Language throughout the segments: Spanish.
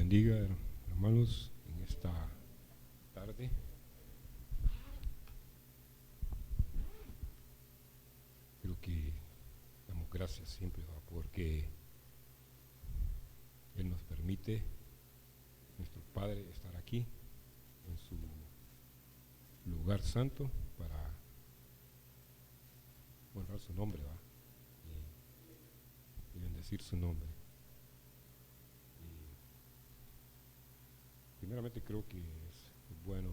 bendiga, hermanos, en esta tarde. Creo que damos gracias siempre, ¿va? Porque Él nos permite, nuestro Padre, estar aquí en su lugar santo para honrar su nombre, ¿va? Y bendecir su nombre. Primeramente creo que es bueno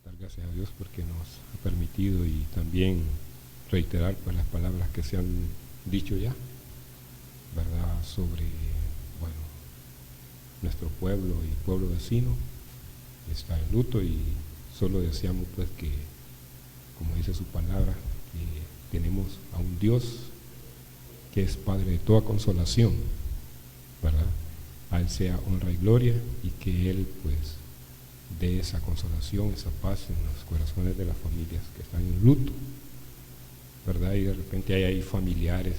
dar gracias a Dios porque nos ha permitido y también reiterar pues las palabras que se han dicho ya, ¿verdad? Sobre, bueno, nuestro pueblo y pueblo vecino está en luto y solo deseamos pues que, como dice su palabra, que tenemos a un Dios que es Padre de toda consolación, ¿verdad? A Él sea honra y gloria y que Él pues dé esa consolación, esa paz en los corazones de las familias que están en luto, ¿verdad? Y de repente hay ahí familiares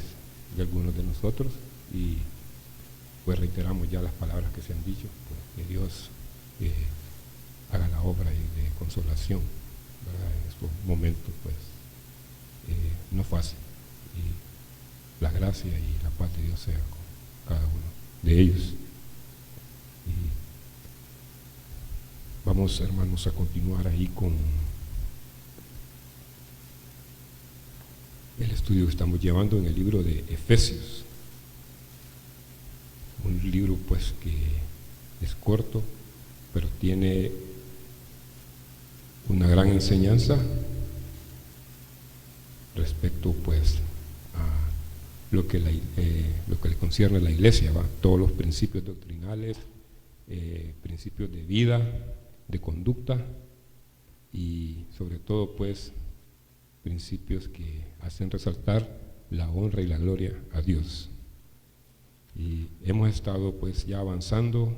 de algunos de nosotros y pues reiteramos ya las palabras que se han dicho, pues, que Dios haga la obra de consolación, ¿verdad? En estos momentos pues no fácil, y la gracia y la paz de Dios sea con cada uno de ellos. Y vamos, hermanos, a continuar ahí con el estudio que estamos llevando en el libro de Efesios, un libro pues que es corto pero tiene una gran enseñanza respecto pues a lo que le concierne a la iglesia, ¿va? Todos los principios doctrinales, principios de vida, de conducta y sobre todo pues principios que hacen resaltar la honra y la gloria a Dios. Y hemos estado pues ya avanzando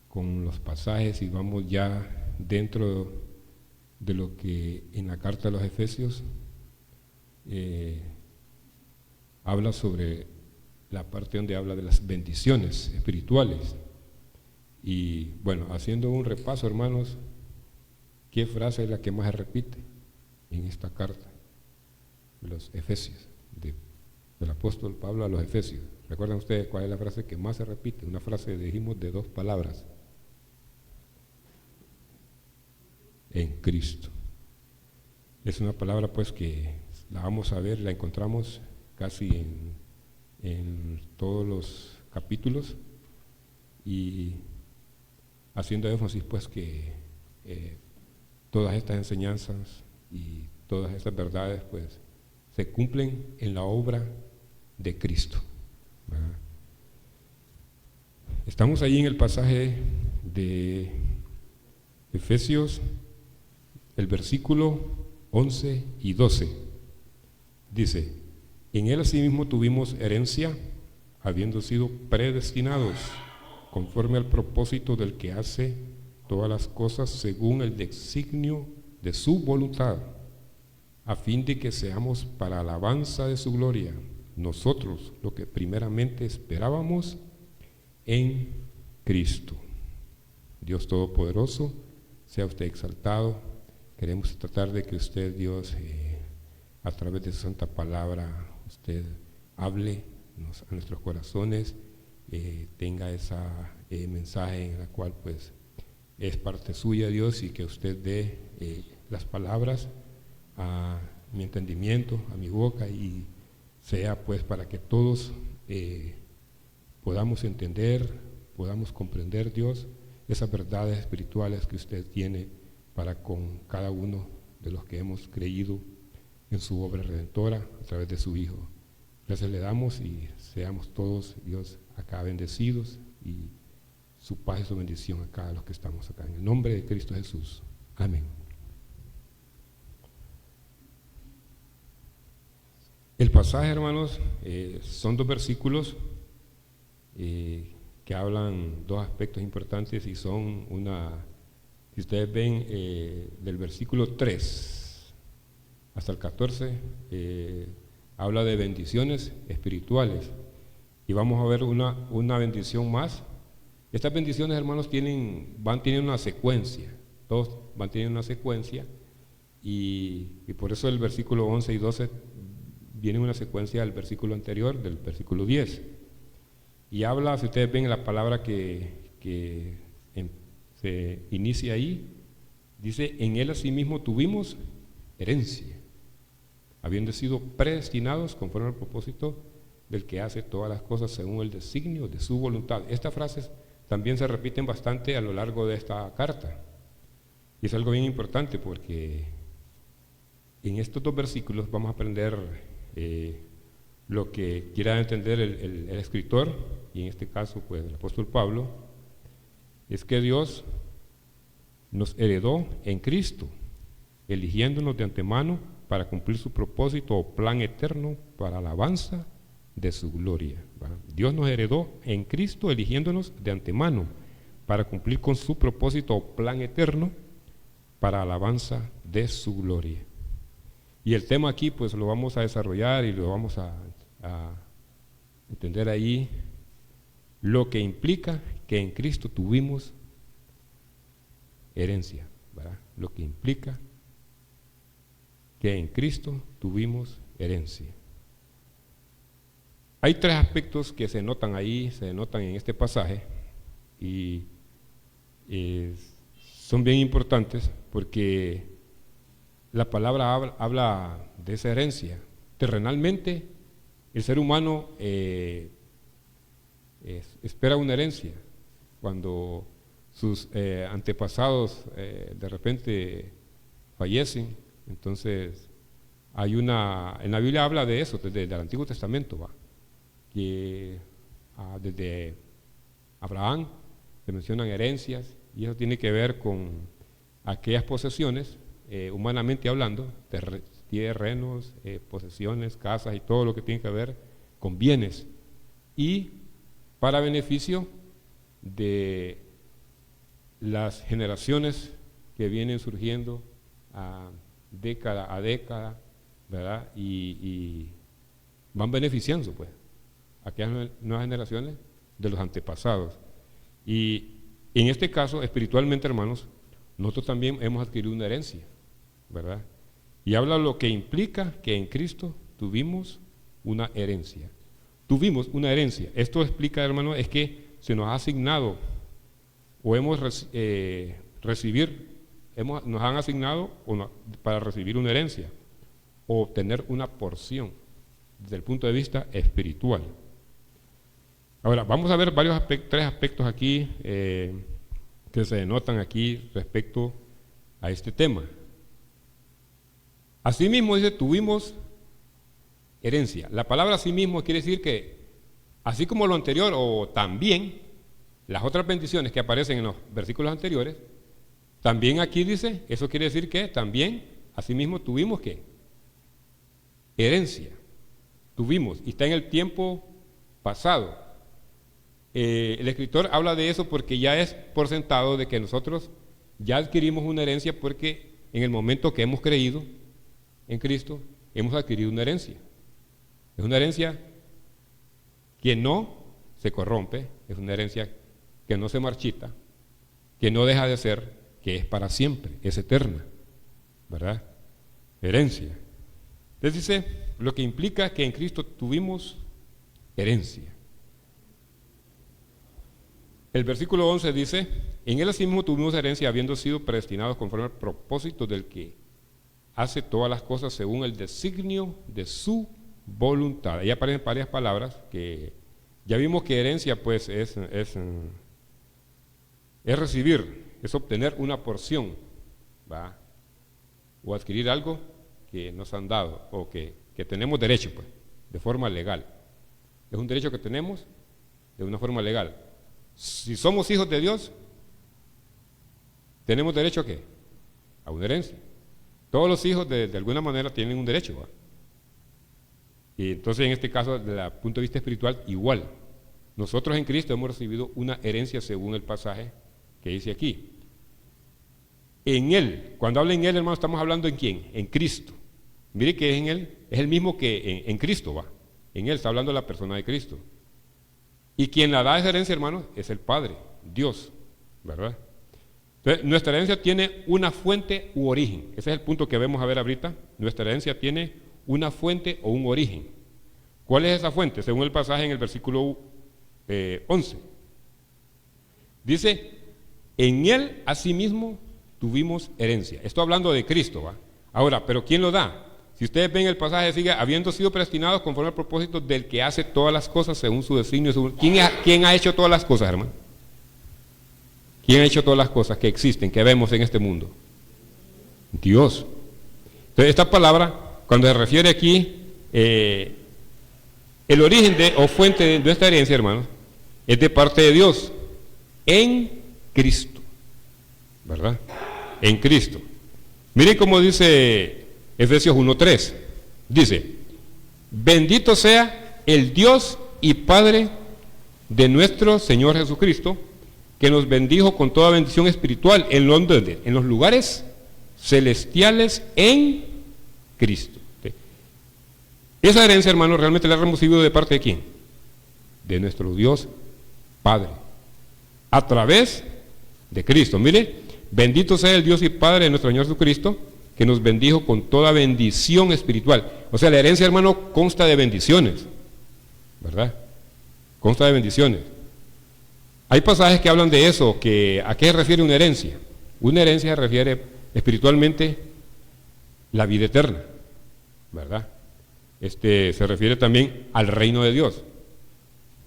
con los pasajes y vamos ya dentro de lo que en la carta de los Efesios habla sobre la parte donde habla de las bendiciones espirituales. Y bueno, haciendo un repaso, hermanos, ¿qué frase es la que más se repite en esta carta de los Efesios, del apóstol Pablo a los Efesios? ¿Recuerdan ustedes cuál es la frase que más se repite? Una frase, dijimos, de 2 palabras: en Cristo. Es una palabra pues que la vamos a ver, la encontramos casi en todos los capítulos, y haciendo énfasis pues que todas estas enseñanzas y todas estas verdades pues se cumplen en la obra de Cristo, ¿verdad? Estamos ahí en el pasaje de Efesios, el versículo 11 y 12 dice: en Él asimismo tuvimos herencia, habiendo sido predestinados conforme al propósito del que hace todas las cosas según el designio de su voluntad, a fin de que seamos para alabanza de su gloria, nosotros lo que primeramente esperábamos en Cristo. Dios Todopoderoso, sea usted exaltado. Queremos tratar de que usted, Dios, a través de su santa palabra, usted hable a nuestros corazones, tenga esa mensaje en la cual pues es parte suya, Dios, y que usted dé las palabras a mi entendimiento, a mi boca, y sea pues para que todos podamos entender, podamos comprender, Dios, esas verdades espirituales que usted tiene para con cada uno de los que hemos creído en su obra redentora a través de su Hijo. Gracias le damos y seamos todos, Dios, acá bendecidos, y su paz y su bendición a cada los que estamos acá. En el nombre de Cristo Jesús. Amén. El pasaje, hermanos, son 2 versículos que hablan 2 aspectos importantes y son si ustedes ven del versículo 3 hasta el 14, habla de bendiciones espirituales, Y vamos a ver una bendición más. Estas bendiciones, hermanos, van teniendo una secuencia. Todos van teniendo una secuencia. Y por eso el versículo 11 y 12 viene una secuencia del versículo anterior, del versículo 10. Y habla, si ustedes ven la palabra que se inicia ahí, dice: en él asimismo tuvimos herencia, habiendo sido predestinados conforme al propósito del que hace todas las cosas según el designio de su voluntad. Estas frases también se repiten bastante a lo largo de esta carta. Y es algo bien importante porque en estos dos versículos vamos a aprender lo que quiera entender el escritor, y en este caso pues el apóstol Pablo, es que Dios nos heredó en Cristo, eligiéndonos de antemano para cumplir su propósito o plan eterno para alabanza de su gloria. ¿Verdad? Dios nos heredó en Cristo, eligiéndonos de antemano para cumplir con su propósito o plan eterno para alabanza de su gloria. Y el tema aquí pues lo vamos a desarrollar y lo vamos a entender ahí, lo que implica que en Cristo tuvimos herencia, ¿verdad? Lo que implica que en Cristo tuvimos herencia. Hay tres aspectos que se notan ahí, se notan en este pasaje, y son bien importantes porque la palabra habla de esa herencia. Terrenalmente, el ser humano espera una herencia. Cuando sus antepasados de repente fallecen, entonces en la Biblia habla de eso, desde el Antiguo Testamento, que desde Abraham se mencionan herencias, y eso tiene que ver con aquellas posesiones, humanamente hablando, terrenos, posesiones, casas y todo lo que tiene que ver con bienes, y para beneficio de las generaciones que vienen surgiendo década a década, ¿verdad? Y van beneficiando pues aquellas nuevas generaciones de los antepasados. Y en este caso, espiritualmente, hermanos, nosotros también hemos adquirido una herencia, ¿verdad? Y habla lo que implica que en Cristo tuvimos una herencia. Tuvimos una herencia. Esto explica, hermano, es que se nos ha asignado o hemos nos han asignado para recibir una herencia o obtener una porción desde el punto de vista espiritual. Ahora, vamos a ver tres aspectos aquí que se denotan aquí respecto a este tema. Asimismo, dice, tuvimos herencia. La palabra asimismo quiere decir que, así como lo anterior o también, las otras bendiciones que aparecen en los versículos anteriores, también aquí dice, eso quiere decir que también, asimismo, tuvimos ¿qué? Herencia. Tuvimos, y está en el tiempo pasado. El escritor habla de eso porque ya es por sentado de que nosotros ya adquirimos una herencia, porque en el momento que hemos creído en Cristo, hemos adquirido una herencia. Es una herencia que no se corrompe, es una herencia que no se marchita, que no deja de ser, que es para siempre, es eterna, ¿verdad? Herencia. Entonces dice, lo que implica que en Cristo tuvimos herencia. El versículo 11 dice, en él asimismo tuvimos herencia, habiendo sido predestinados conforme al propósito del que hace todas las cosas según el designio de su voluntad. Ahí aparecen varias palabras que ya vimos que herencia pues es recibir, es obtener una porción, ¿va? O adquirir algo que nos han dado o que tenemos derecho pues, de forma legal. Es un derecho que tenemos de una forma legal. Si somos hijos de Dios, ¿tenemos derecho a qué? A una herencia. Todos los hijos de alguna manera tienen un derecho, ¿va? Y entonces en este caso, desde el punto de vista espiritual, igual. Nosotros en Cristo hemos recibido una herencia según el pasaje que dice aquí. En Él, cuando habla en Él, hermano, estamos hablando en quién, en Cristo. Mire que en Él es el mismo que en Cristo, va. En Él está hablando la persona de Cristo. Y quien la da esa herencia, hermanos, es el Padre, Dios, ¿verdad? Entonces, nuestra herencia tiene una fuente u origen. Ese es el punto que vemos a ver ahorita. Nuestra herencia tiene una fuente o un origen. ¿Cuál es esa fuente? Según el pasaje en el versículo 11. Dice, en Él asimismo tuvimos herencia. Estoy hablando de Cristo, ¿va? Ahora, ¿pero quién lo da? Si ustedes ven el pasaje, sigue, habiendo sido predestinados conforme al propósito del que hace todas las cosas según su designio. ¿Quién ha hecho todas las cosas, hermano? ¿Quién ha hecho todas las cosas que existen, que vemos en este mundo? Dios. Entonces, esta palabra, cuando se refiere aquí, el origen o fuente de nuestra herencia, hermanos, es de parte de Dios, en Cristo, ¿verdad? En Cristo. Miren cómo dice Efesios 1:3, dice, bendito sea el Dios y Padre de nuestro Señor Jesucristo, que nos bendijo con toda bendición espiritual en los lugares celestiales en Cristo. Esa herencia, hermano, realmente la hemos recibido de parte de ¿quién? De nuestro Dios Padre, a través de Cristo. Mire, bendito sea el Dios y Padre de nuestro Señor Jesucristo, que nos bendijo con toda bendición espiritual. O sea, la herencia, hermano, consta de bendiciones, ¿verdad? Consta de bendiciones. Hay pasajes que hablan de eso, que ¿a qué se refiere una herencia? Una herencia se refiere espiritualmente la vida eterna, ¿verdad? Se refiere también al reino de Dios,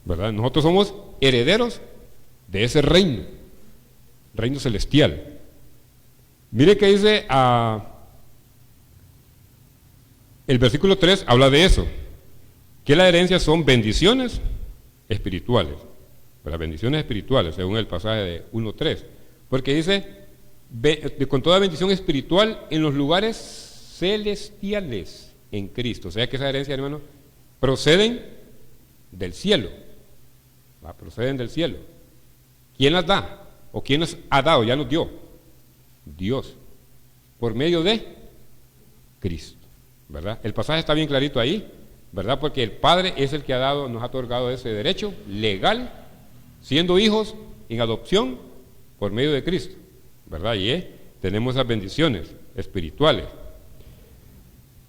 ¿verdad? Nosotros somos herederos de ese reino celestial. Mire que dice el versículo 3, habla de eso, que la herencia son bendiciones espirituales, las bendiciones espirituales, según el pasaje de 1:3, porque dice, con toda bendición espiritual en los lugares celestiales en Cristo. O sea que esa herencia, hermano, proceden del cielo, proceden del cielo. ¿Quién las da? ¿O quién nos ha dado? Ya nos dio Dios, por medio de Cristo, ¿verdad? El pasaje está bien clarito ahí, ¿verdad? Porque el Padre es el que nos ha otorgado ese derecho legal, siendo hijos en adopción por medio de Cristo, ¿verdad? Y tenemos esas bendiciones espirituales.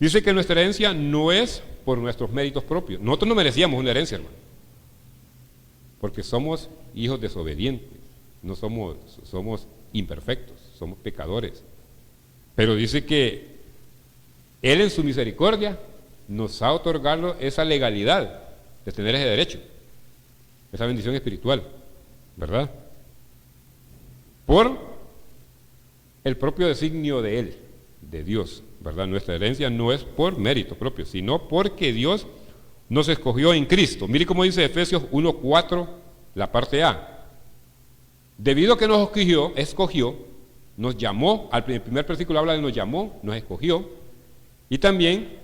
Dice que nuestra herencia no es por nuestros méritos propios. Nosotros no merecíamos una herencia, hermano, porque somos hijos desobedientes, no somos imperfectos, somos pecadores. Pero dice que Él en su misericordia nos ha otorgado esa legalidad de tener ese derecho, esa bendición espiritual, ¿verdad? Por el propio designio de Él, de Dios, ¿verdad? Nuestra herencia no es por mérito propio, sino porque Dios nos escogió en Cristo. Mire cómo dice Efesios 1:4, la parte A. Debido a que nos escogió, nos llamó, el primer versículo habla de nos llamó, nos escogió, y también,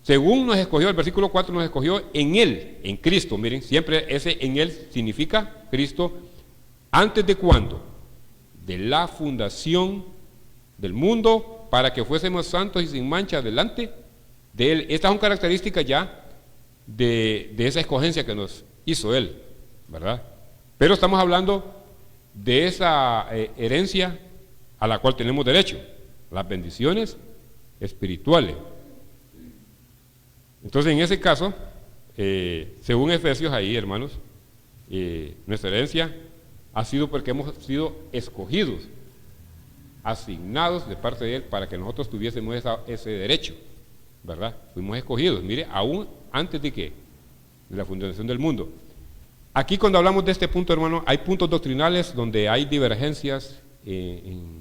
según nos escogió, el versículo 4 nos escogió en Él, en Cristo. Miren, siempre ese en Él significa Cristo. ¿Antes de cuándo? De la fundación del mundo, para que fuésemos santos y sin mancha delante de Él. Estas son características ya de esa escogencia que nos hizo Él, ¿verdad? Pero estamos hablando de esa herencia a la cual tenemos derecho, las bendiciones espirituales. Entonces, en ese caso, según Efesios ahí, hermanos, nuestra herencia ha sido porque hemos sido escogidos, asignados de parte de Él para que nosotros tuviésemos ese derecho, ¿verdad? Fuimos escogidos, mire, aún antes de que de la fundación del mundo. Aquí cuando hablamos de este punto, hermano, hay puntos doctrinales donde hay divergencias en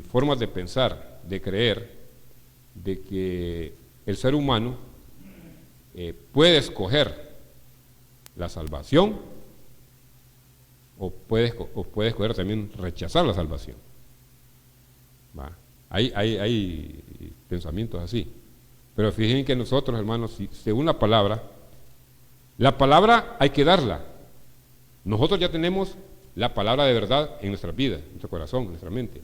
formas de pensar, de creer, de que el ser humano puede escoger la salvación o puede escoger también rechazar la salvación. Hay pensamientos así. Pero fíjense que nosotros, hermanos, según la palabra hay que darla. Nosotros ya tenemos la palabra de verdad en nuestra vida, en nuestro corazón, en nuestra mente.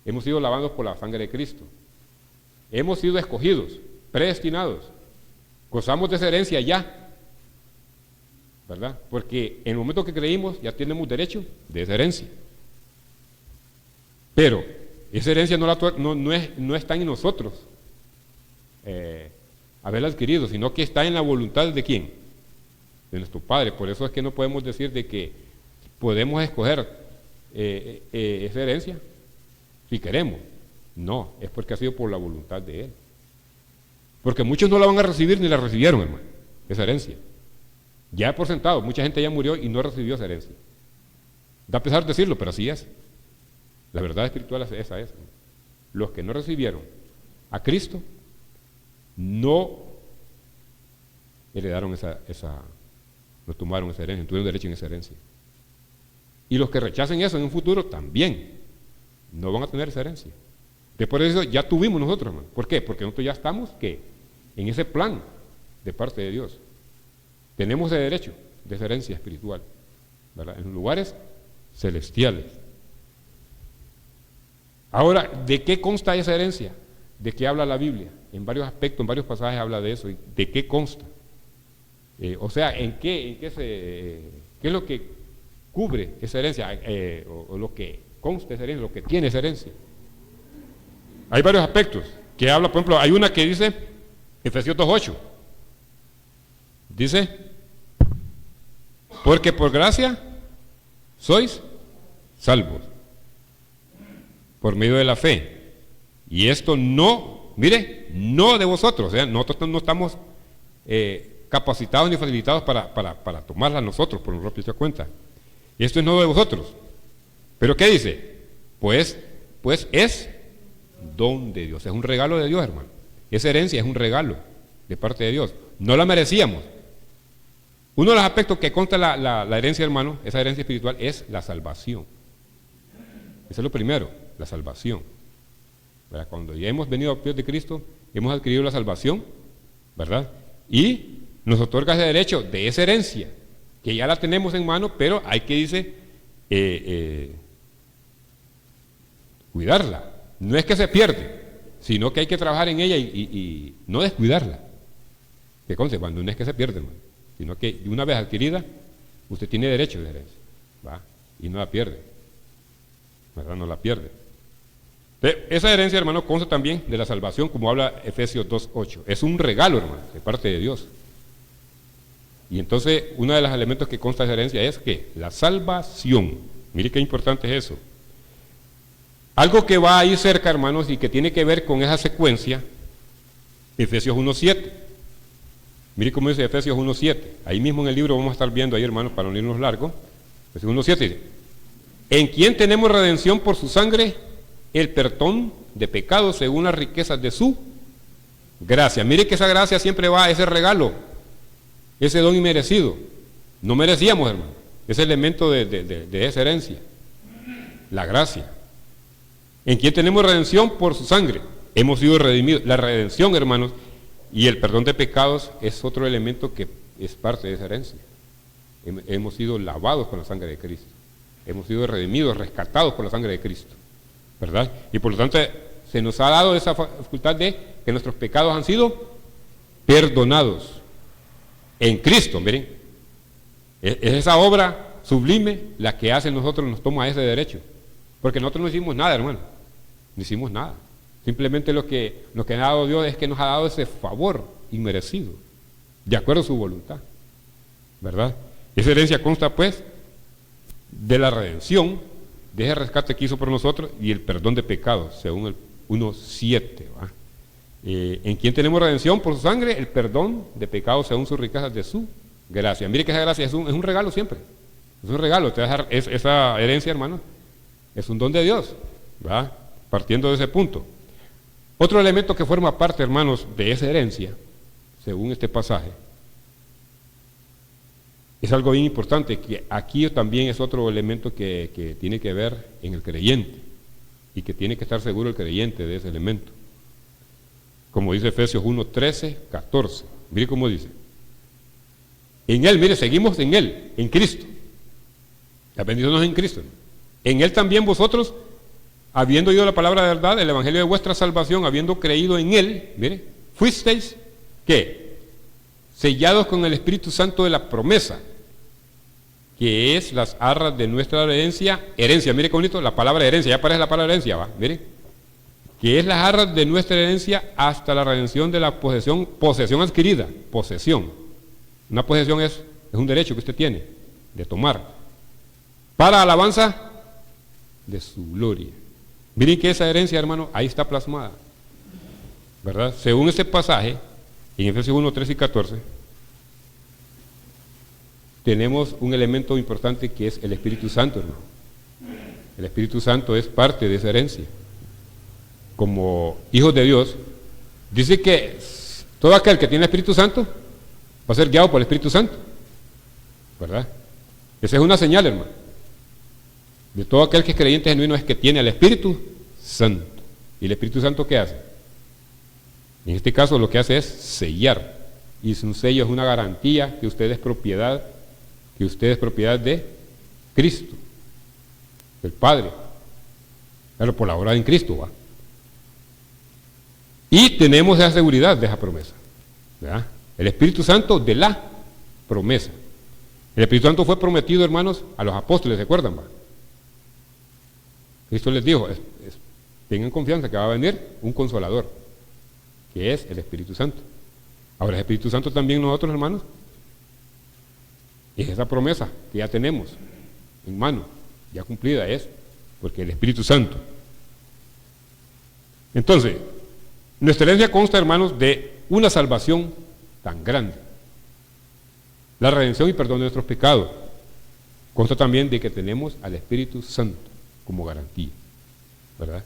Hemos sido lavados por la sangre de Cristo. Hemos sido escogidos, predestinados. Gozamos de esa herencia ya. ¿verdad? Porque en el momento que creímos ya tenemos derecho de esa herencia. Pero esa herencia no está en nosotros haberla adquirido, sino que está en la voluntad de ¿quién? De nuestro Padre. Por eso es que no podemos decir de que podemos escoger esa herencia si queremos. No, es porque ha sido por la voluntad de Él. Porque muchos no la van a recibir ni la recibieron, hermano, esa herencia. Ya por sentado, mucha gente ya murió y no recibió esa herencia. Da pesar decirlo, pero así es. La verdad espiritual es esa. Los que no recibieron a Cristo no heredaron no tomaron esa herencia, no tuvieron derecho en esa herencia. Y los que rechacen eso en un futuro también no van a tener esa herencia. Después de eso ya tuvimos nosotros, hermano. ¿Por qué? Porque nosotros ya estamos en ese plan de parte de Dios. Tenemos el derecho de esa herencia espiritual, ¿verdad? En lugares celestiales. Ahora, ¿de qué consta esa herencia? ¿De qué habla la Biblia? En varios aspectos, en varios pasajes habla de eso. ¿De qué consta? O sea, ¿qué es lo que cubre esa herencia? O lo que consta esa herencia, lo que tiene esa herencia. Hay varios aspectos que habla, por ejemplo, hay una que dice, Efesios 2:8, dice, porque por gracia sois salvos, por medio de la fe. Y esto no, mire, no de vosotros, o sea, nosotros no estamos capacitados ni facilitados para tomarla nosotros por nuestra propia cuenta. Y esto es no de vosotros. ¿Pero qué dice? Pues es don de Dios, es un regalo de Dios, hermano. Esa herencia es un regalo de parte de Dios. No la merecíamos. Uno de los aspectos que consta la herencia, hermano, esa herencia espiritual, es la salvación. Eso es lo primero, la salvación. ¿Verdad? Cuando ya hemos venido a los pies de Cristo, hemos adquirido la salvación, ¿verdad? Y nos otorga ese derecho de esa herencia, que ya la tenemos en mano, pero hay que, dice, cuidarla. No es que se pierde, sino que hay que trabajar en ella y no descuidarla. Que conste, cuando no es que se pierde, hermano, sino que una vez adquirida, usted tiene derecho de herencia, ¿va? Y no la pierde, ¿verdad? No la pierde. Esa herencia, hermano, consta también de la salvación, como habla Efesios 2:8. Es un regalo, hermano, de parte de Dios. Y entonces, uno de los elementos que consta de esa herencia es que la salvación. Mire qué importante es eso. Algo que va ahí cerca, hermanos, y que tiene que ver con esa secuencia, Efesios 1:7. Mire cómo dice Efesios 1:7. Ahí mismo en el libro vamos a estar viendo ahí, hermanos, para no irnos largo. Efesios 1:7 dice, en quien tenemos redención por su sangre, el perdón de pecados según las riquezas de su gracia. Mire que esa gracia siempre va a ese regalo, ese don inmerecido. No merecíamos, hermano, ese elemento de esa herencia, la gracia. En quien tenemos redención por su sangre, hemos sido redimidos. La redención, hermanos, y el perdón de pecados es otro elemento que es parte de esa herencia. Hemos sido lavados con la sangre de Cristo, hemos sido redimidos, rescatados por la sangre de Cristo, ¿verdad? Y por lo tanto se nos ha dado esa facultad de que nuestros pecados han sido perdonados en Cristo. Miren, es esa obra sublime la que hace nosotros, nos toma ese derecho, porque nosotros no hicimos nada, hermano, no hicimos nada. Simplemente lo que ha dado Dios es que nos ha dado ese favor inmerecido, de acuerdo a su voluntad, ¿verdad? Esa herencia consta, pues, de la redención, de ese rescate que hizo por nosotros y el perdón de pecados, según el 1:7, ¿va? En quien tenemos redención por su sangre, el perdón de pecados según sus riquezas de su gracia. Mire que esa gracia es un regalo siempre, es un regalo. Esa herencia, hermano, es un don de Dios, ¿va? Partiendo de ese punto. Otro elemento que forma parte, hermanos, de esa herencia, según este pasaje, es algo bien importante, que aquí también es otro elemento que tiene que ver en el creyente, y que tiene que estar seguro el creyente de ese elemento. Como dice Efesios 1:13-14, mire cómo dice. En Él, mire, seguimos en Él, en Cristo. La bendición es en Cristo. En Él también vosotros, habiendo oído la palabra de verdad, el evangelio de vuestra salvación, habiendo creído en Él, mire, fuisteis, ¿qué? Sellados con el Espíritu Santo de la promesa, que es las arras de nuestra herencia. Herencia, mire qué bonito, la palabra herencia, ya aparece la palabra herencia, va, mire. Que es las arras de nuestra herencia hasta la redención de la posesión adquirida, posesión. Una posesión es un derecho que usted tiene de tomar, para alabanza de su gloria. Miren que esa herencia, hermano, ahí está plasmada, ¿verdad? Según este pasaje, en Efesios 1, 13 y 14, tenemos un elemento importante que es el Espíritu Santo, hermano. El Espíritu Santo es parte de esa herencia. Como hijos de Dios, dice que todo aquel que tiene el Espíritu Santo va a ser guiado por el Espíritu Santo, ¿verdad? Esa es una señal, hermano, de todo aquel que es creyente genuino, es que tiene al Espíritu Santo. ¿Y el Espíritu Santo qué hace? En este caso lo que hace es sellar, y un sello es una garantía que usted es propiedad de Cristo, del Padre, pero por la obra en Cristo, ¿va? Y tenemos esa seguridad de esa promesa, ¿verdad? El Espíritu Santo de la promesa. El Espíritu Santo fue prometido, hermanos, a los apóstoles, ¿se acuerdan, va? Cristo les dijo, tengan confianza que va a venir un consolador, que es el Espíritu Santo. Ahora el Espíritu Santo también nosotros, hermanos, es esa promesa que ya tenemos en mano, ya cumplida es, porque el Espíritu Santo. Entonces, nuestra herencia consta, hermanos, de una salvación tan grande, la redención y perdón de nuestros pecados. Consta también de que tenemos al Espíritu Santo como garantía, ¿verdad?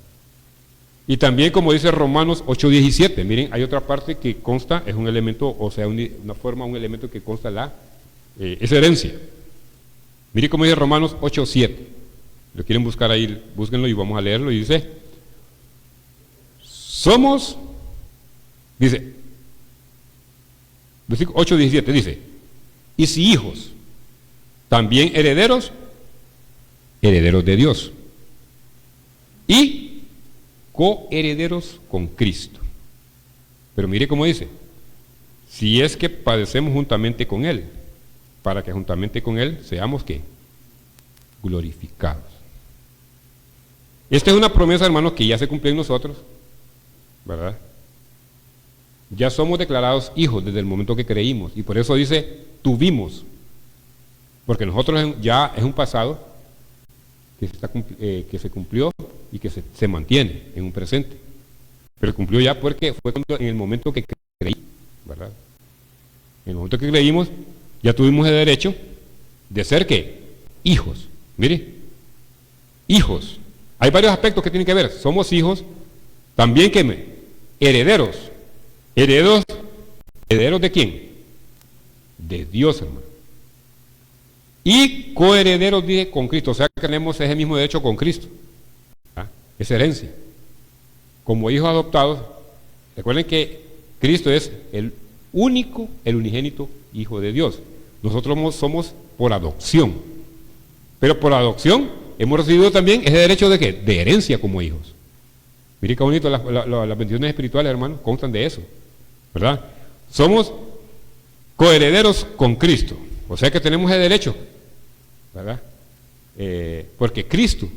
Y también, como dice Romanos 8:17, miren, hay otra parte que consta, es un elemento, o sea, una forma, un elemento que consta esa herencia. Miren cómo dice Romanos 8:7. Lo quieren buscar ahí, búsquenlo y vamos a leerlo. Y dice, versículo 8:17 dice, y si hijos, también herederos, herederos de Dios, y coherederos con Cristo. Pero mire cómo dice, si es que padecemos juntamente con Él, para que juntamente con Él seamos, ¿qué? Glorificados. Esta es una promesa, hermanos, que ya se cumplió en nosotros, ¿verdad? Ya somos declarados hijos desde el momento que creímos, y por eso dice, tuvimos, porque nosotros ya es un pasado que se cumplió y que se mantiene en un presente, pero cumplió ya porque fue en el momento que creí, ¿verdad? En el momento que creímos, ya tuvimos el derecho de ser, ¿qué? Hijos. Mire, hijos. Hay varios aspectos que tienen que ver. Somos hijos, también herederos. ¿Herederos de quién? De Dios, hermano. Y coherederos, dije, con Cristo. O sea, que tenemos ese mismo derecho con Cristo. ¿Ah? Esa herencia. Como hijos adoptados, recuerden que Cristo es el unigénito Hijo de Dios. Nosotros somos por adopción. Pero por adopción hemos recibido también ese derecho de ¿qué? De herencia como hijos. Mire qué bonito, las bendiciones espirituales, hermanos, constan de eso, ¿verdad? Somos coherederos con Cristo. O sea que tenemos ese derecho, ¿verdad? Porque Cristo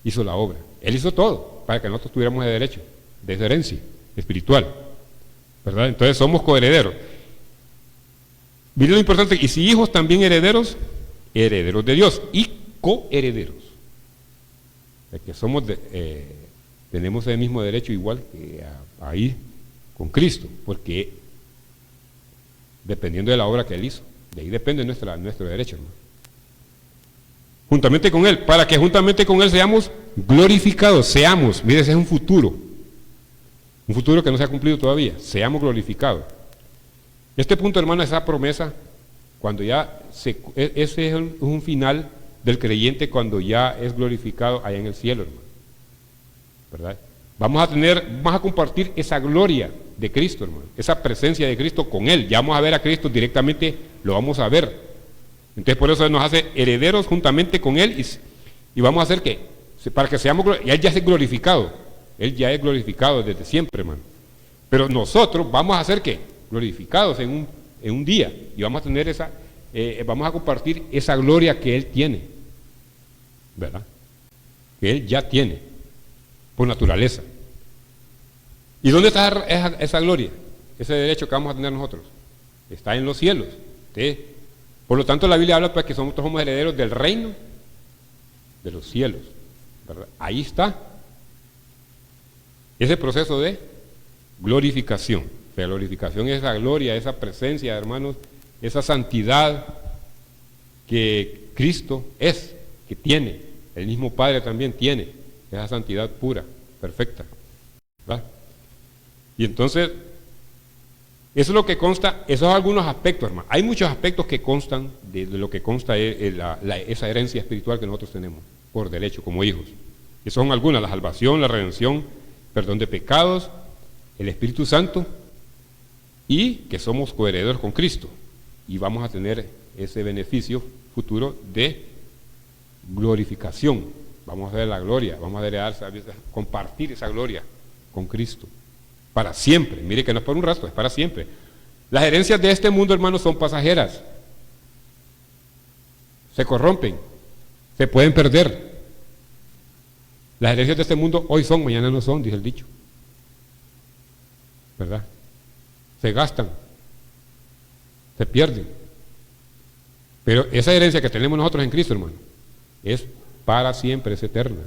hizo la obra. Él hizo todo para que nosotros tuviéramos ese derecho de esa herencia espiritual, ¿verdad? Entonces somos coherederos. Miren lo importante, y si hijos también herederos, herederos de Dios y coherederos. Es que tenemos el mismo derecho igual que ahí con Cristo, porque dependiendo de la obra que Él hizo, de ahí depende nuestro derecho, hermano. Juntamente con Él, para que juntamente con Él seamos glorificados, mire, ese es un futuro que no se ha cumplido todavía, seamos glorificados. Este punto, hermano, esa promesa, cuando ya ese es un final del creyente cuando ya es glorificado allá en el cielo, hermano, ¿verdad? Vamos a compartir esa gloria de Cristo, hermano, esa presencia de Cristo con Él. Ya vamos a ver a Cristo directamente, lo vamos a ver. Entonces por eso nos hace herederos juntamente con Él y vamos a hacer que, para que seamos, y Él ya es glorificado, Él ya es glorificado desde siempre, hermano. Pero nosotros vamos a ser, ¿qué? Glorificados en un día, y vamos a tener vamos a compartir esa gloria que Él tiene, ¿verdad? Que Él ya tiene, por naturaleza. ¿Y dónde está esa gloria? Ese derecho que vamos a tener nosotros. Está en los cielos. ¿Sí? Por lo tanto, la Biblia habla pues que nosotros somos herederos del reino de los cielos, ¿verdad? Ahí está ese proceso de glorificación. La glorificación es esa gloria, esa presencia, hermanos, esa santidad que Cristo es, que tiene. El mismo Padre también tiene esa santidad pura, perfecta, ¿verdad? Y entonces, eso es lo que consta, esos son algunos aspectos, hermano. Hay muchos aspectos que constan de lo que consta esa herencia espiritual que nosotros tenemos por derecho como hijos. Que son algunas: la salvación, la redención, perdón de pecados, el Espíritu Santo, y que somos coherederos con Cristo. Y vamos a tener ese beneficio futuro de glorificación. Vamos a ver la gloria, vamos a heredar, compartir esa gloria con Cristo. Para siempre. Mire que no es por un rato, es para siempre. Las herencias de este mundo, hermanos, son pasajeras. Se corrompen, se pueden perder. Las herencias de este mundo hoy son, mañana no son, dice el dicho, ¿verdad? Se gastan, se pierden. Pero esa herencia que tenemos nosotros en Cristo, hermano, es para siempre, es eterna,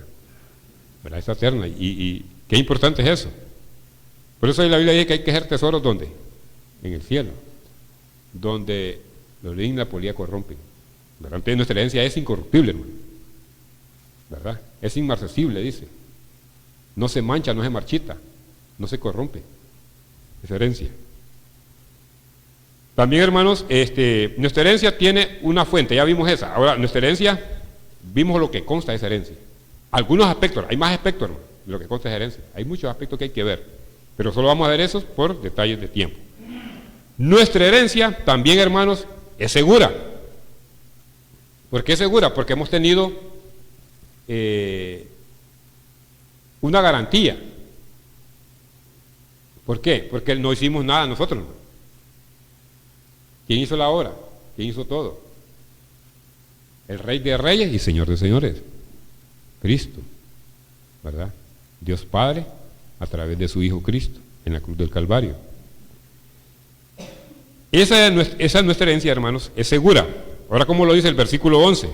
¿verdad? Es eterna. Y qué importante es eso. Por eso la Biblia dice que hay que hacer tesoros, ¿dónde? En el cielo, donde los ley y la polilla corrompen, ¿verdad? Entonces nuestra herencia es incorruptible, hermano, ¿verdad? Es inmarcesible, dice. No se mancha, no se marchita, no se corrompe. Esa herencia. También, hermanos, nuestra herencia tiene una fuente, ya vimos esa. Ahora, nuestra herencia, vimos lo que consta de esa herencia. Algunos aspectos, hay más aspectos, hermano, de lo que consta de esa herencia. Hay muchos aspectos que hay que ver, pero solo vamos a ver esos por detalles de tiempo. Nuestra herencia también, hermanos, es segura. ¿Por qué es segura? Porque hemos tenido una garantía. ¿Por qué? Porque no hicimos nada nosotros. ¿Quién hizo la obra? ¿Quién hizo todo? El Rey de Reyes y Señor de Señores, Cristo, ¿verdad? Dios Padre, a través de su Hijo Cristo, en la cruz del Calvario. Esa es nuestra herencia, hermanos, es segura. Ahora, como lo dice el versículo 11,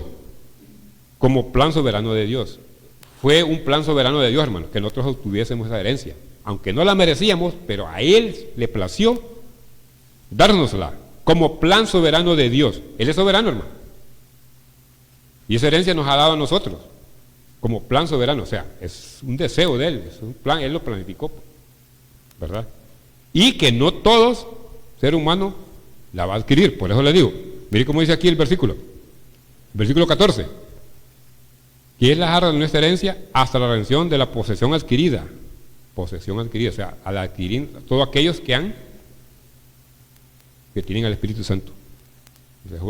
como plan soberano de Dios. Fue un plan soberano de Dios, hermanos, que nosotros obtuviésemos esa herencia. Aunque no la merecíamos, pero a Él le plació dárnosla, como plan soberano de Dios. Él es soberano, hermano. Y esa herencia nos ha dado a nosotros, como plan soberano, o sea, es un deseo de Él, es un plan, Él lo planificó, ¿verdad? Y que no todos, ser humano, la va a adquirir, por eso le digo, mire cómo dice aquí el versículo 14, que es la jarra de nuestra herencia hasta la redención de la posesión adquirida, o sea, al adquirir todos aquellos que tienen al Espíritu Santo.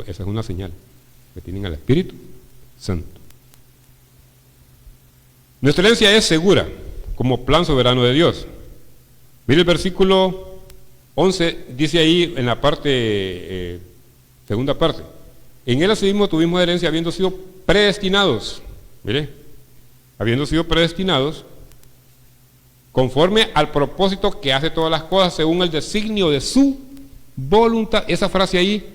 Esa es una señal, que tienen al Espíritu Santo. Nuestra herencia es segura, como plan soberano de Dios. Mire el versículo 11, dice ahí en la parte, segunda parte: en Él asimismo tuvimos herencia habiendo sido predestinados, mire, habiendo sido predestinados, conforme al propósito que hace todas las cosas según el designio de su voluntad. Esa frase ahí,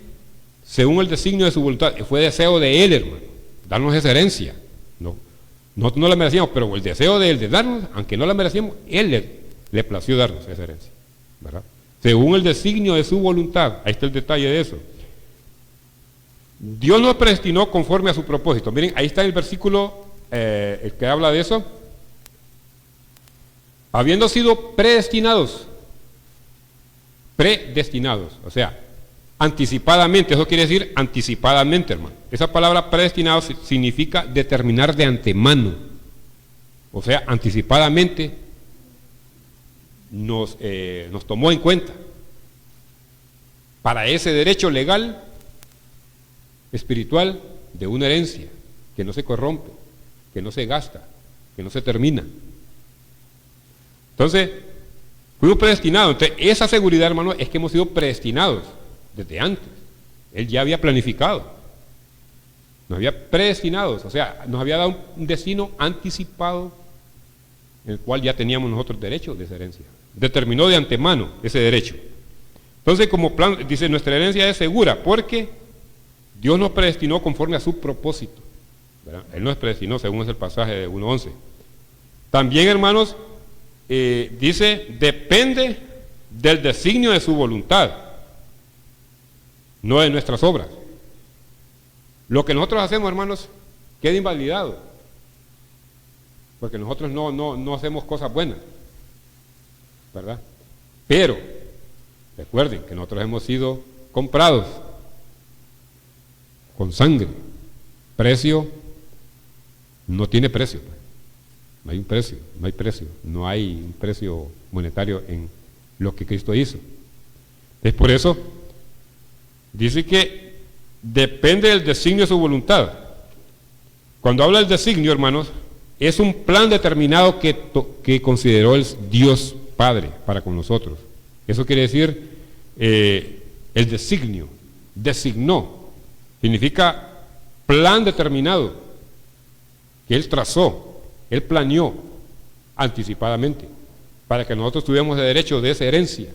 según el designio de su voluntad, fue deseo de Él, hermano, darnos esa herencia. Nosotros no la merecíamos, pero el deseo de Él de darnos, aunque no la merecíamos, Él le plació darnos esa herencia, ¿verdad? Según el designio de su voluntad. Ahí está el detalle de eso. Dios nos predestinó conforme a su propósito. Miren, ahí está el versículo el que habla de eso. Habiendo sido predestinados, o sea, anticipadamente. Eso quiere decir anticipadamente, hermano. Esa palabra predestinado significa determinar de antemano, o sea, anticipadamente nos tomó en cuenta para ese derecho legal espiritual de una herencia que no se corrompe, que no se gasta, que no se termina. Entonces, fuimos predestinados. Entonces, esa seguridad, hermano, es que hemos sido predestinados desde antes. Él ya había planificado, nos había predestinado, o sea, nos había dado un destino anticipado en el cual ya teníamos nosotros derecho de esa herencia. Determinó de antemano ese derecho. Entonces, como plan, dice, nuestra herencia es segura porque Dios nos predestinó conforme a su propósito, ¿verdad? Él nos predestinó, según es el pasaje de 1:11. También, hermanos, dice, depende del designio de su voluntad, no de nuestras obras. Lo que nosotros hacemos, hermanos, queda invalidado, porque nosotros no hacemos cosas buenas, ¿verdad? Pero recuerden que nosotros hemos sido comprados con sangre. Precio no tiene precio, pues. No hay un precio, no hay precio, no hay un precio monetario en lo que Cristo hizo. Es por eso, dice que depende del designio de su voluntad. Cuando habla del designio, hermanos, es un plan determinado que consideró el Dios Padre para con nosotros. Eso quiere decir el designio, designó, significa plan determinado que Él trazó, Él planeó anticipadamente para que nosotros tuviéramos el derecho de esa herencia,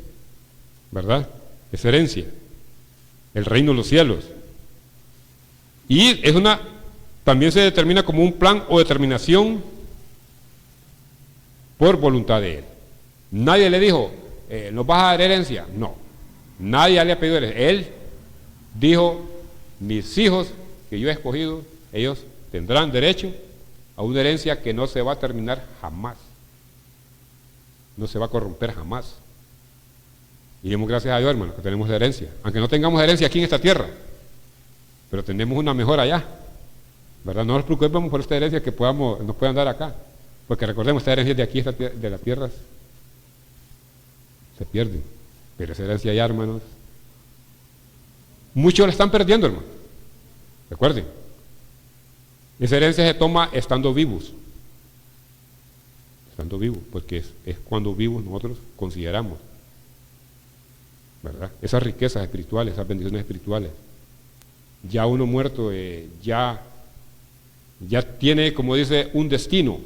¿verdad? Esa herencia, el reino de los cielos. Y también se determina como un plan o determinación por voluntad de Él. Nadie le dijo, ¿nos vas a dar herencia? No, nadie le ha pedido herencia. Él dijo, mis hijos que yo he escogido, ellos tendrán derecho a una herencia que no se va a terminar jamás, no se va a corromper jamás. Y demos gracias a Dios, hermanos, que tenemos herencia, aunque no tengamos herencia aquí en esta tierra, pero tenemos una mejor allá, ¿verdad? No nos preocupemos por esta herencia que nos puedan dar acá, porque recordemos, esta herencia de aquí, de las tierras, se pierde, pero esa herencia allá, hermanos, muchos la están perdiendo, hermanos. Recuerden, esa herencia se toma estando vivos, porque es cuando vivos nosotros consideramos, ¿verdad? Esas riquezas espirituales, esas bendiciones espirituales. Ya uno muerto ya tiene, como dice, un destino,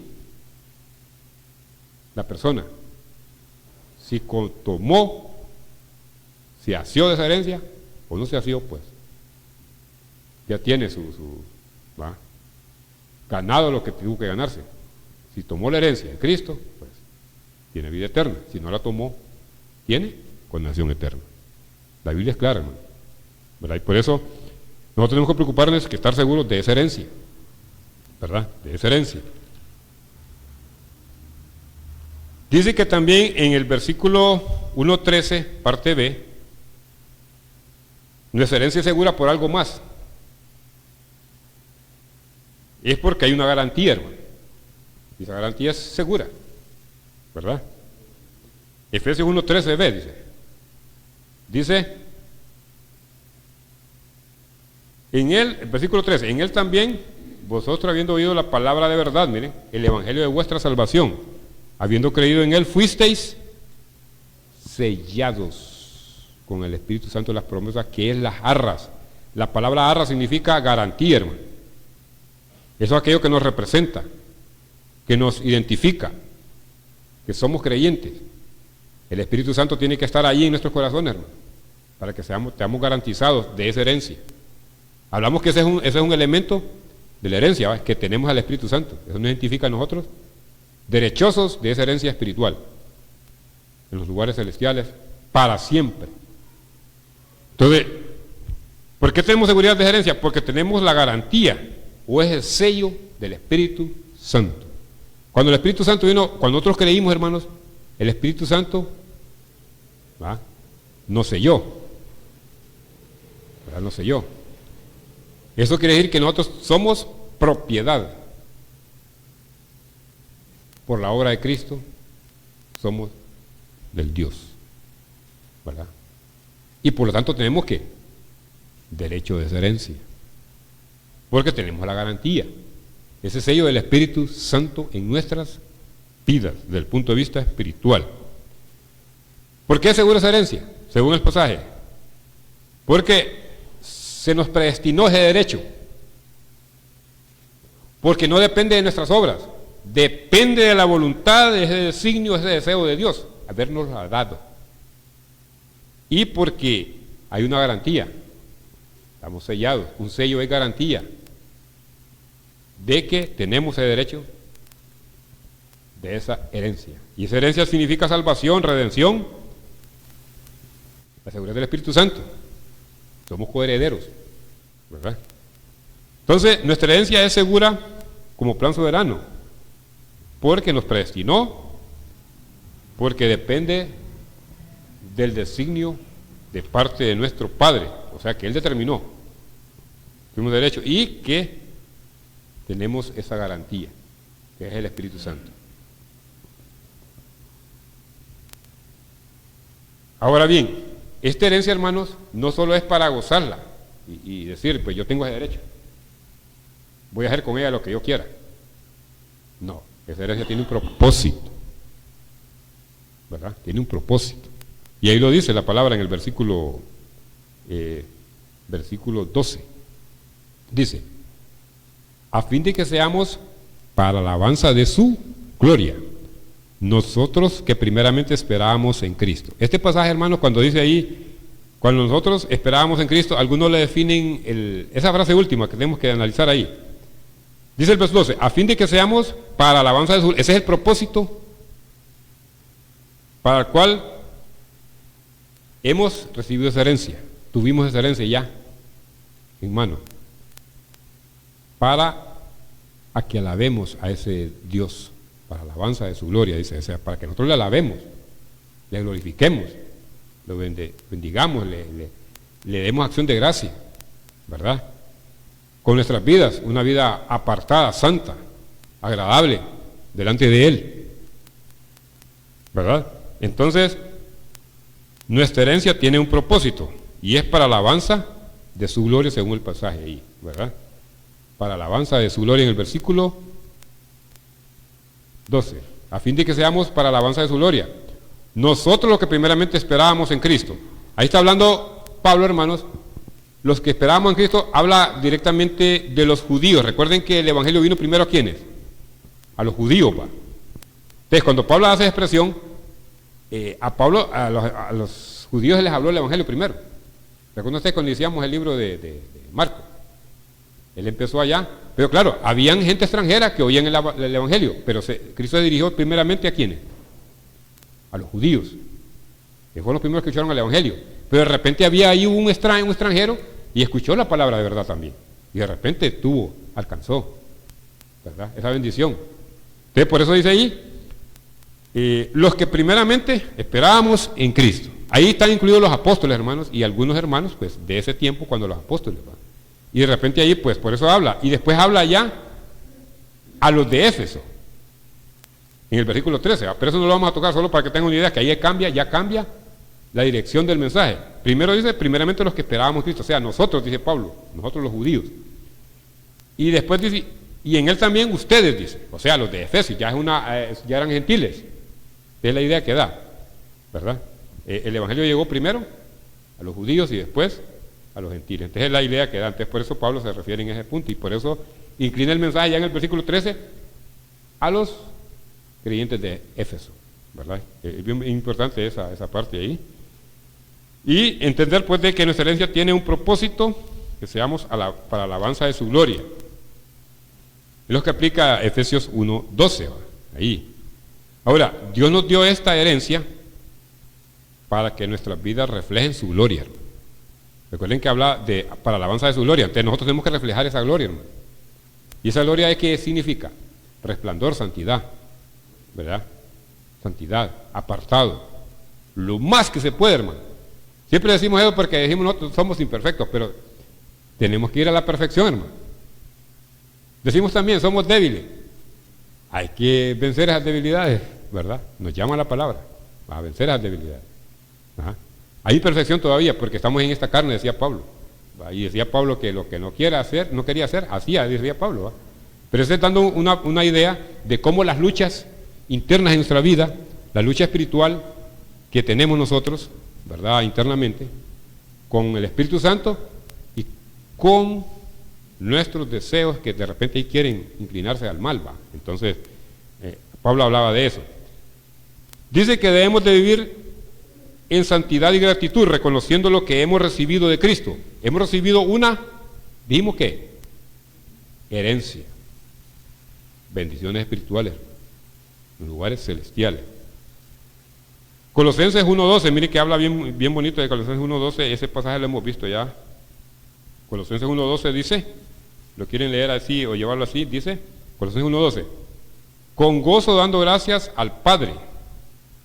la persona. Si tomó, si asió de esa herencia o no se asió, pues ya tiene ¿va? Ganado lo que tuvo que ganarse. Si tomó la herencia en Cristo, pues tiene vida eterna. Si no la tomó, tiene condenación eterna. La Biblia es clara, hermano, ¿verdad? Y por eso nosotros tenemos que preocuparnos que estar seguros de esa herencia, ¿verdad? De esa herencia. Dice que también en el versículo 1:13, parte B, nuestra herencia es segura por algo más. Es porque hay una garantía, hermano. Y esa garantía es segura, ¿verdad? Efesios 1:13b dice, en él, el versículo 13, en él también, vosotros habiendo oído la palabra de verdad, miren, el evangelio de vuestra salvación, habiendo creído en él, fuisteis sellados con el Espíritu Santo de las promesas, que es las arras. La palabra arras significa garantía, hermano. Eso es aquello que nos representa, que nos identifica, que somos creyentes. El Espíritu Santo tiene que estar allí en nuestros corazones, hermano, para que seamos garantizados de esa herencia. Hablamos que ese es un elemento de la herencia, ¿va? Que tenemos al Espíritu Santo. Eso nos identifica a nosotros, derechosos de esa herencia espiritual, en los lugares celestiales, para siempre. Entonces, ¿por qué tenemos seguridad de esa herencia? Porque tenemos la garantía, o es el sello del Espíritu Santo. Cuando el Espíritu Santo vino, cuando nosotros creímos, hermanos, el Espíritu Santo, ¿va?, nos selló, ¿verdad? Nos selló. Eso quiere decir que nosotros somos propiedad. Por la obra de Cristo, somos del Dios, ¿verdad? Y por lo tanto tenemos que derecho de esa herencia, porque tenemos la garantía, ese sello del Espíritu Santo en nuestras vidas, desde el punto de vista espiritual. ¿Por qué es segura esa herencia? Según el pasaje, porque se nos predestinó ese derecho, porque no depende de nuestras obras, depende de la voluntad, de ese designio, ese deseo de Dios, habernos dado. Y porque hay una garantía, estamos sellados, un sello es garantía de que tenemos el derecho de esa herencia. Y esa herencia significa salvación, redención, la seguridad del Espíritu Santo. Somos coherederos, ¿verdad? Entonces, nuestra herencia es segura como plan soberano, porque nos predestinó, porque depende del designio de parte de nuestro Padre, o sea que Él determinó, tuvimos derecho, y que tenemos esa garantía, que es el Espíritu Santo. Ahora bien, esta herencia, hermanos, no solo es para gozarla y decir, pues yo tengo ese derecho, voy a hacer con ella lo que yo quiera. No, esa herencia tiene un propósito, ¿verdad? Tiene un propósito. Y ahí lo dice la palabra en el versículo 12. Dice, a fin de que seamos para la alabanza de su gloria, nosotros que primeramente esperábamos en Cristo. Este pasaje, hermanos, cuando dice ahí, cuando nosotros esperábamos en Cristo, algunos le definen esa frase última que tenemos que analizar ahí. Dice el verso 12, a fin de que seamos para la alabanza de su gloria. Ese es el propósito para el cual hemos recibido esa herencia. Tuvimos esa herencia ya en mano. Para a que alabemos a ese Dios, para la alabanza de su gloria, dice, o sea, para que nosotros le alabemos, le glorifiquemos, lo bendigamos, le demos acción de gracia, ¿verdad? Con nuestras vidas, una vida apartada, santa, agradable, delante de Él, ¿verdad? Entonces, nuestra herencia tiene un propósito, y es para la alabanza de su gloria, según el pasaje ahí, ¿verdad? Para la alabanza de su gloria en el versículo 12, a fin de que seamos para la alabanza de su gloria. Nosotros los que primeramente esperábamos en Cristo. Ahí está hablando Pablo, hermanos, los que esperábamos en Cristo, habla directamente de los judíos. Recuerden que el Evangelio vino primero a ¿quiénes? A los judíos, ¿va? Entonces, cuando Pablo hace expresión, a los judíos les habló el Evangelio primero. ¿Recuerdan ustedes cuando iniciamos el libro de Marcos? Él empezó allá, pero claro, habían gente extranjera que oían el Evangelio, pero Cristo se dirigió primeramente ¿a quiénes? A los judíos, que fueron los primeros que escucharon el Evangelio. Pero de repente había ahí un extranjero y escuchó la palabra de verdad también. Y de repente alcanzó, ¿verdad? Esa bendición. Entonces, por eso dice ahí, los que primeramente esperábamos en Cristo. Ahí están incluidos los apóstoles, hermanos, y algunos hermanos, pues, de ese tiempo cuando los apóstoles, ¿verdad? Y de repente ahí, pues, por eso habla. Y después habla ya a los de Éfeso, en el versículo 13. Pero eso no lo vamos a tocar solo para que tengan una idea, que ahí ya cambia la dirección del mensaje. Primero dice, primeramente los que esperábamos Cristo, o sea, nosotros, dice Pablo, nosotros los judíos. Y después dice, y en él también ustedes, dice, o sea, los de Efesios, ya eran gentiles. Es la idea que da, ¿verdad? El Evangelio llegó primero a los judíos y después a los gentiles. Entonces es la idea que da. Entonces por eso Pablo se refiere en ese punto y por eso inclina el mensaje ya en el versículo 13 a los creyentes de Éfeso, ¿verdad? Es bien importante esa parte ahí. Y entender pues de que nuestra herencia tiene un propósito, que seamos para la alabanza de su gloria. Es lo que aplica Efesios 1:12, ahí. Ahora, Dios nos dio esta herencia para que nuestras vidas reflejen su gloria, hermano. Recuerden que habla para la alabanza de su gloria. Entonces nosotros tenemos que reflejar esa gloria, hermano. Y esa gloria, ¿qué significa? Resplandor, santidad, ¿verdad? Santidad, apartado, lo más que se puede, hermano. Siempre decimos eso porque decimos nosotros somos imperfectos, pero tenemos que ir a la perfección, hermano. Decimos también, somos débiles. Hay que vencer esas debilidades, ¿verdad? Nos llama la palabra a vencer esas debilidades. Ajá. Hay imperfección todavía porque estamos en esta carne, decía Pablo. Y decía Pablo que lo que no quería hacer, hacía, decía Pablo, ¿va? Pero eso es dando una idea de cómo las luchas internas en nuestra vida, la lucha espiritual que tenemos nosotros, ¿verdad? Internamente, con el Espíritu Santo y con nuestros deseos que de repente quieren inclinarse al mal, ¿va? Entonces, Pablo hablaba de eso. Dice que debemos de vivir en santidad y gratitud, reconociendo lo que hemos recibido de Cristo. Hemos recibido dijimos que, herencia, bendiciones espirituales, en lugares celestiales. Colosenses 1.12, mire que habla bien bonito de Colosenses 1.12, ese pasaje lo hemos visto ya. Colosenses 1.12 dice, lo quieren leer así o llevarlo así, dice, Colosenses 1.12, con gozo dando gracias al Padre,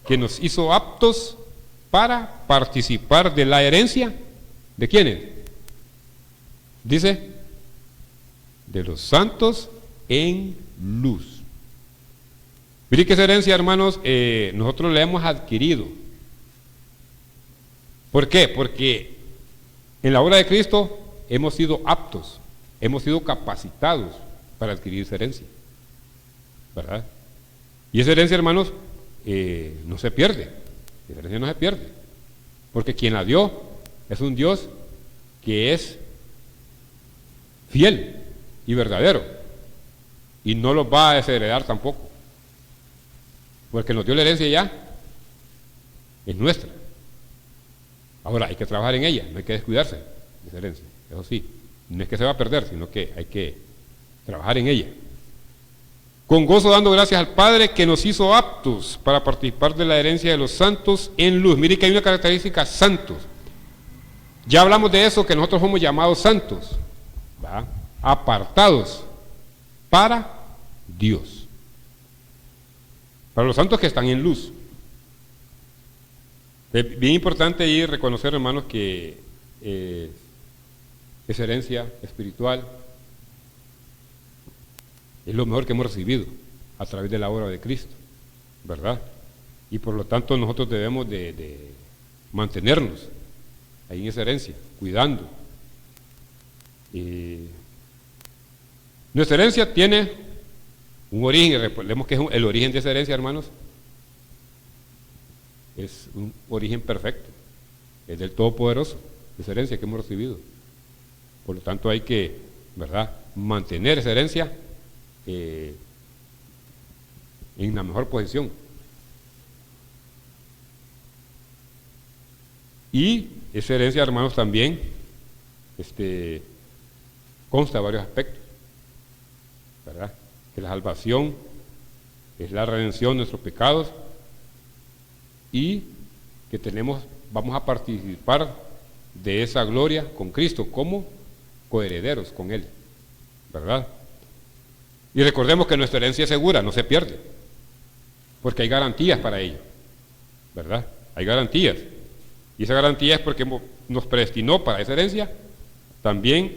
que nos hizo aptos para participar de la herencia, ¿de quiénes? Dice, de los santos en luz. Mire que esa herencia, hermanos, nosotros la hemos adquirido. ¿Por qué? Porque en la obra de Cristo hemos sido aptos, hemos sido capacitados para adquirir esa herencia, ¿verdad? Y esa herencia, hermanos, no se pierde, esa herencia no se pierde, porque quien la dio es un Dios que es fiel y verdadero, y no los va a desheredar tampoco, porque nos dio la herencia ya, es nuestra. Ahora hay que trabajar en ella, no hay que descuidarse de esa herencia, eso sí, no es que se va a perder, sino que hay que trabajar en ella. Con gozo dando gracias al Padre que nos hizo aptos para participar de la herencia de los santos en luz. Mire que hay una característica, santos. Ya hablamos de eso, que nosotros somos llamados santos, ¿va? Apartados para Dios. Para los santos que están en luz. Es bien importante ahí reconocer, hermanos, que esa herencia espiritual es lo mejor que hemos recibido a través de la obra de Cristo, ¿verdad? Y por lo tanto nosotros debemos de mantenernos ahí en esa herencia, cuidando. Nuestra herencia tiene un origen, recordemos que es el origen de esa herencia, hermanos, es un origen perfecto, es del Todopoderoso, esa herencia que hemos recibido. Por lo tanto hay que, ¿verdad?, mantener esa herencia en la mejor posición. Y esa herencia, hermanos, también consta de varios aspectos, ¿verdad? Que la salvación es la redención de nuestros pecados y que vamos a participar de esa gloria con Cristo como coherederos con Él, ¿verdad? Y recordemos que nuestra herencia es segura, no se pierde, porque hay garantías para ello, ¿verdad? Hay garantías. Y esa garantía es porque nos predestinó para esa herencia, también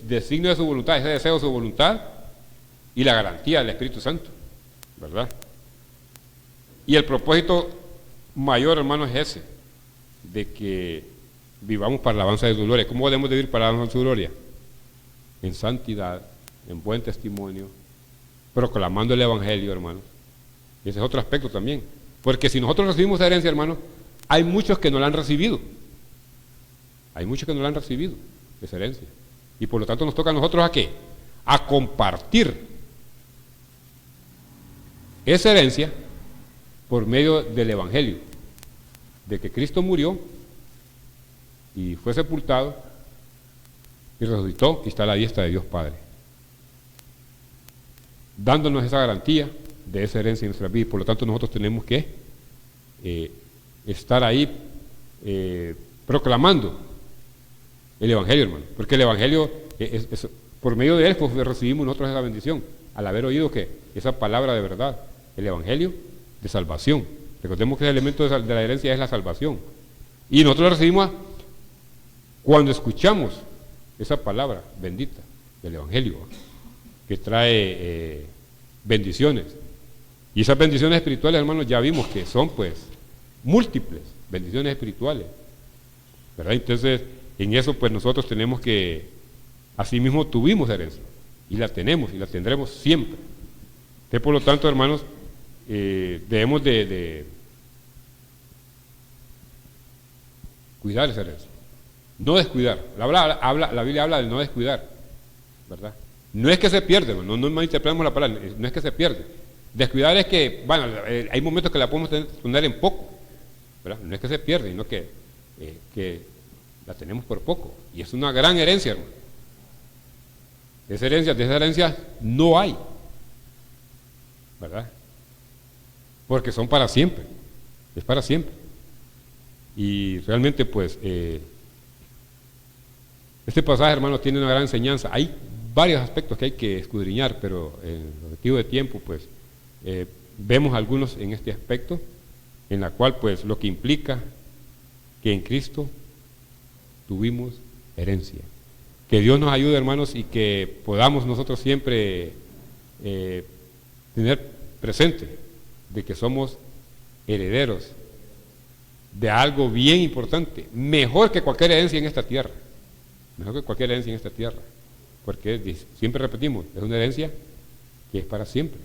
designio de su voluntad, ese deseo de su voluntad y la garantía del Espíritu Santo, ¿verdad? Y el propósito mayor, hermano, es ese, de que vivamos para la alabanza de su gloria. ¿Cómo debemos de vivir para la alabanza de su gloria? En santidad, en buen testimonio, proclamando el Evangelio, hermanos. Ese es otro aspecto también. Porque si nosotros recibimos esa herencia, hermanos, hay muchos que no la han recibido. Hay muchos que no la han recibido, esa herencia. Y por lo tanto nos toca a nosotros ¿a qué? A compartir esa herencia por medio del Evangelio, de que Cristo murió y fue sepultado y resucitó y está a la diestra de Dios Padre, dándonos esa garantía de esa herencia en nuestra vida. Y por lo tanto nosotros tenemos que estar ahí proclamando el Evangelio, hermano, porque el Evangelio por medio de él pues recibimos nosotros esa bendición, al haber oído que esa palabra de verdad, el Evangelio de salvación. Recordemos que el elemento de la herencia es la salvación, y nosotros la recibimos cuando escuchamos esa palabra bendita del Evangelio, que trae bendiciones. Y esas bendiciones espirituales, hermanos, ya vimos que son pues múltiples bendiciones espirituales, ¿verdad? Entonces, en eso pues nosotros tenemos que, asimismo tuvimos herencia, y la tenemos y la tendremos siempre. Entonces, por lo tanto, hermanos, debemos de cuidar esa herencia, No descuidar. La Biblia habla de no descuidar, ¿verdad? No es que se pierde, no malinterpretamos la palabra, no es que se pierde. Descuidar es que, bueno, hay momentos que la podemos poner en poco, ¿verdad? No es que se pierde, sino que la tenemos por poco. Y es una gran herencia, hermano. De esa herencia no hay, ¿verdad? Porque son para siempre, es para siempre. Y realmente, pues, este pasaje, hermano, tiene una gran enseñanza. Hay varios aspectos que hay que escudriñar, pero en el objetivo de tiempo, pues, vemos algunos en este aspecto, en la cual, pues, lo que implica que en Cristo tuvimos herencia. Que Dios nos ayude, hermanos, y que podamos nosotros siempre tener presente de que somos herederos de algo bien importante, mejor que cualquier herencia en esta tierra, mejor que cualquier herencia en esta tierra, porque siempre repetimos, es una herencia que es para siempre,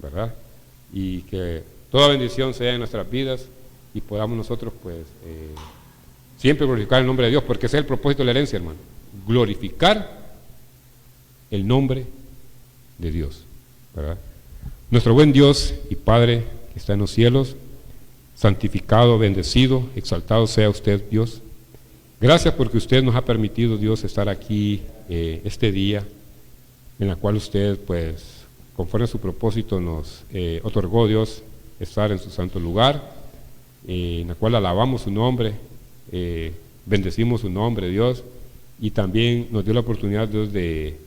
¿verdad? Y que toda bendición sea en nuestras vidas y podamos nosotros, pues, siempre glorificar el nombre de Dios, porque ese es el propósito de la herencia, hermano, glorificar el nombre de Dios, ¿verdad? Nuestro buen Dios y Padre que está en los cielos, santificado, bendecido, exaltado sea usted, Dios. Gracias porque usted nos ha permitido, Dios, estar aquí este día, en la cual usted, pues, conforme a su propósito, nos otorgó, Dios, estar en su santo lugar, en la cual alabamos su nombre, bendecimos su nombre, Dios, y también nos dio la oportunidad, Dios, de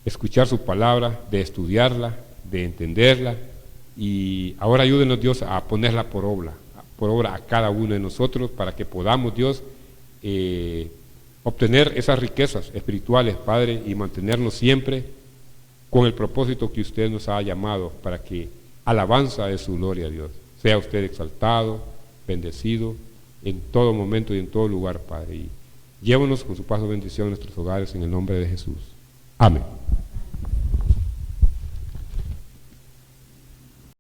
escuchar su palabra, de estudiarla, de entenderla, y ahora ayúdenos, Dios, a ponerla por obra a cada uno de nosotros, para que podamos, Dios, obtener esas riquezas espirituales, Padre, y mantenernos siempre con el propósito que usted nos ha llamado, para que alabanza de su gloria, Dios, sea usted exaltado, bendecido en todo momento y en todo lugar, Padre, y llévanos con su paso de bendición a nuestros hogares en el nombre de Jesús. Amén.